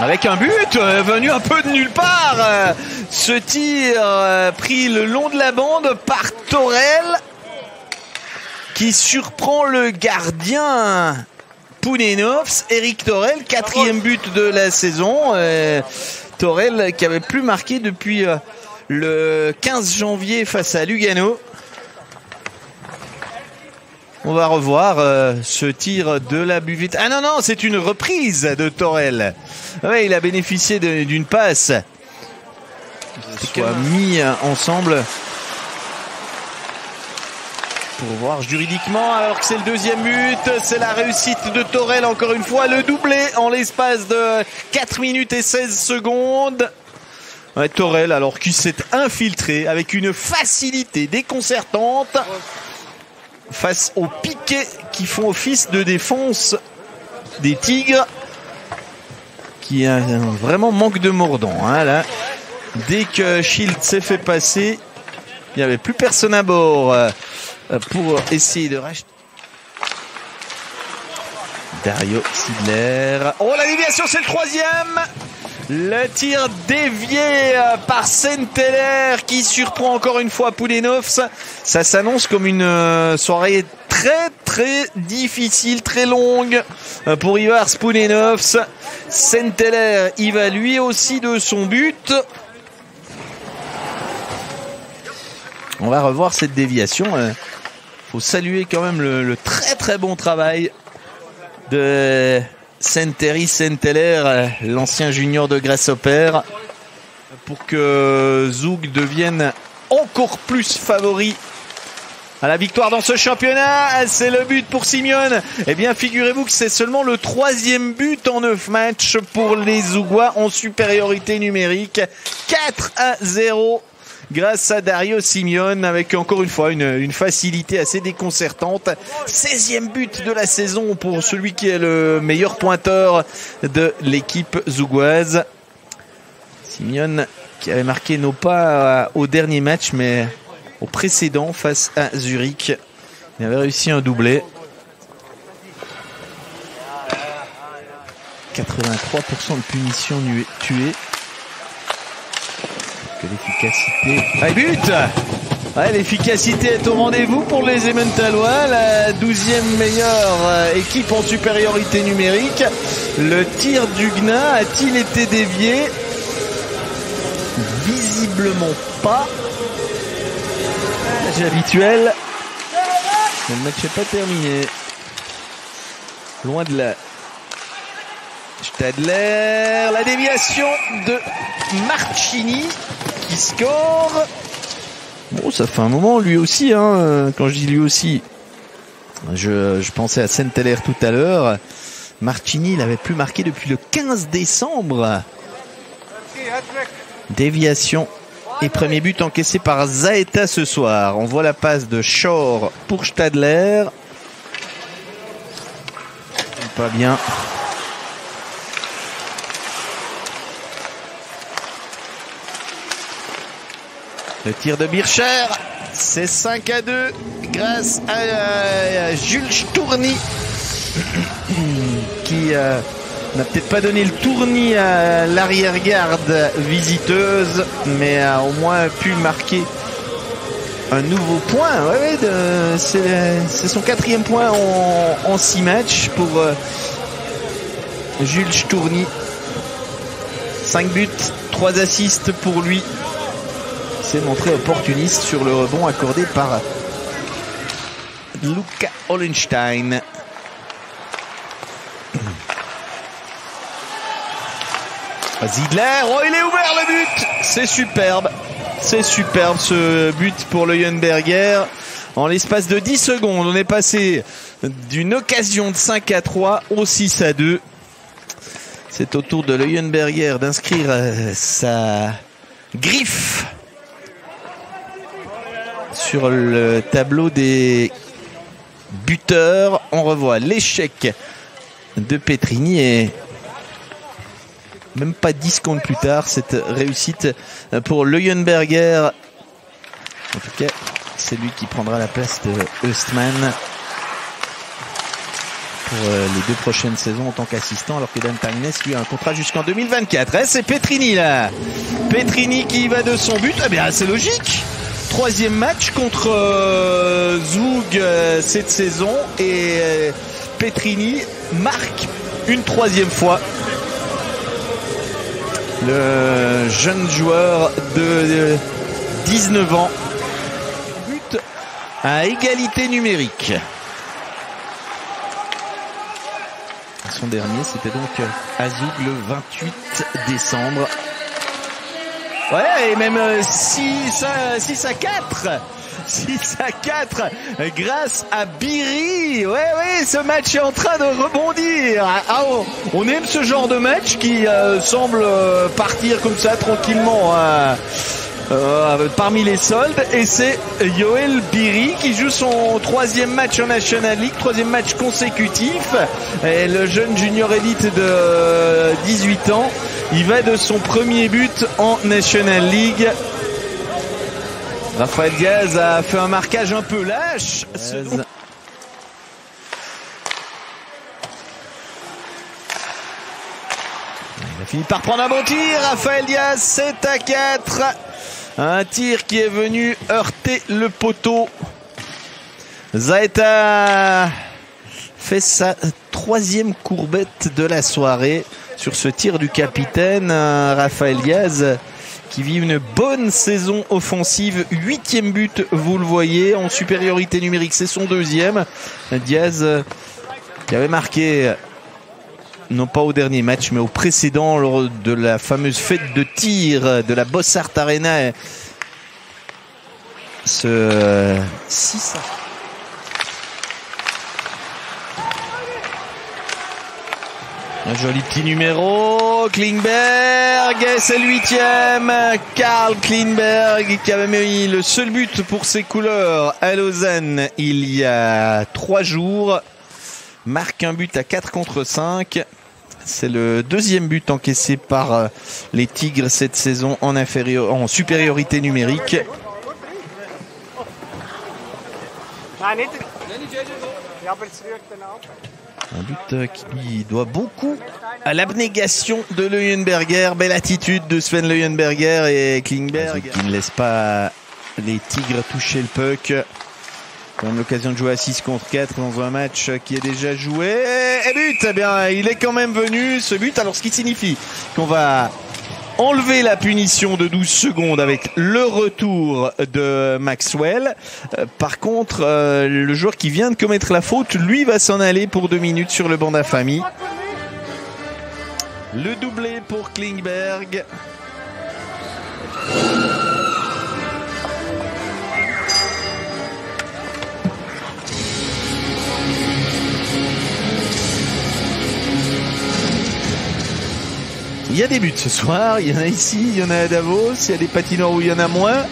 Avec un but venu un peu de nulle part. Ce tir pris le long de la bande par Torel, qui surprend le gardien Pounenovs. Eric Torel, 4e but de la saison. Torel qui avait plus marqué depuis le 15 janvier face à Lugano. On va revoir ce tir de la buvette. Ah non, non, c'est une reprise de Torel. Ouais, il a bénéficié d'une passe. Soit mis ensemble pour voir juridiquement, alors que c'est le 2e but. C'est la réussite de Torel, encore une fois, le doublé en l'espace de 4 minutes et 16 secondes. Ouais, Torel, alors qui s'est infiltré avec une facilité déconcertante face aux piquets qui font office de défense des Tigres, qui vraiment manque de mordant, hein, là. Dès que Shield s'est fait passer, il n'y avait plus personne à bord pour essayer de racheter. Dario Sidler. Oh, la déviation, c'est le 3e. Le tir dévié par Senteler qui surprend encore une fois Pounenovs. Ça s'annonce comme une soirée très difficile, très longue pour Ivars Pounenovs. Senteler, il va lui aussi de son but. On va revoir cette déviation. Faut saluer quand même le très bon travail de Senteri Senteler, l'ancien junior de Grasshopper, pour que Zug devienne encore plus favori à la victoire dans ce championnat. C'est le but pour Simeone. Eh bien, figurez-vous que c'est seulement le 3e but en 9 matchs pour les Zougois en supériorité numérique. 4-0 grâce à Dario Simeone, avec encore une fois une facilité assez déconcertante. 16e but de la saison pour celui qui est le meilleur pointeur de l'équipe zougoise. Simeone qui avait marqué non pas au dernier match mais au précédent face à Zurich. Il avait réussi un doublé. 83% de punitions tuées. Que l'efficacité... Ah, but! Ouais, l'efficacité est au rendez-vous pour les Emmentallois, la 12e meilleure équipe en supériorité numérique. Le tir d'Huguenin a-t-il été dévié? Visiblement pas. C'est habituel. Le match n'est pas terminé. Loin de là. Stadler, la déviation de Marchini qui score. Bon, ça fait un moment lui aussi, hein. Quand je dis lui aussi, je pensais à Senteler tout à l'heure. Marchini, il avait plus marqué depuis le 15 décembre. Déviation et premier but encaissé par Zaeta ce soir. On voit la passe de Shore pour Stadler. Pas bien. Le tir de Bircher, c'est 5-2 grâce à Jules Tourny qui n'a peut-être pas donné le tournis à l'arrière-garde visiteuse, mais a au moins pu marquer un nouveau point. Ouais, c'est son 4e point en 6 matchs pour Jules Tourny. 5 buts, 3 assists pour lui. S'est montré opportuniste sur le rebond accordé par Luca Hollenstein. Zidler, oh, il est ouvert le but. C'est superbe ce but pour Leuenberger. En l'espace de 10 secondes, on est passé d'une occasion de 5-3 au 6-2. C'est au tour de Leuenberger d'inscrire sa griffe sur le tableau des buteurs. On revoit l'échec de Petrini et même pas 10 secondes plus tard, cette réussite pour Leuenberger. En tout cas, c'est lui qui prendra la place de Östman. pour les 2 prochaines saisons en tant qu'assistant, alors que Dan Tangnes lui a un contrat jusqu'en 2024. C'est Petrini là. Petrini qui va de son but. Eh bien, c'est logique. 3e match contre Zug cette saison et Petrini marque une 3e fois. Le jeune joueur de 19 ans. But à égalité numérique. Son dernier, c'était donc à Zug le 28 décembre. Ouais, et même 6 à 4. 6 à 4 grâce à Biri. Ouais, ce match est en train de rebondir. Ah, on aime ce genre de match qui semble partir comme ça tranquillement parmi les soldes. Et c'est Yoel Biri qui joue son 3e match en National League, 3e match consécutif. Et le jeune junior élite de 18 ans, il va de son premier but en National League. Rafael Diaz a fait un marquage un peu lâche. Il a fini par prendre un bon tir. Rafael Diaz, 7 à 4. Un tir qui est venu heurter le poteau. Zaeta fait sa 3e courbette de la soirée sur ce tir du capitaine Rafael Diaz, qui vit une bonne saison offensive. 8e but, vous le voyez, en supériorité numérique, c'est son 2e. Diaz qui avait marqué, non pas au dernier match, mais au précédent, lors de la fameuse fête de tir de la Bossart Arena. Ce 6 à... Un joli petit numéro, Klingberg, c'est le 8e, Karl Klingberg qui avait mis le seul but pour ses couleurs à Lausanne il y a 3 jours, marque un but à 4 contre 5, c'est le 2e but encaissé par les Tigres cette saison en supériorité numérique. Un but qui doit beaucoup à l'abnégation de Leuenberger. Belle attitude de Sven Leuenberger et Klingberg qui ne laisse pas les Tigres toucher le puck. Quand même l'occasion de jouer à 6 contre 4 dans un match qui est déjà joué. Et but, eh bien, il est quand même venu ce but. Alors ce qui signifie qu'on va enlever la punition de 12 secondes avec le retour de Maxwell. Par contre, le joueur qui vient de commettre la faute, lui, va s'en aller pour 2 minutes sur le banc d'infamie. Le doublé pour Klingberg. Il y a des buts ce soir, il y en a ici, il y en a à Davos, il y a des patinoires où il y en a moins.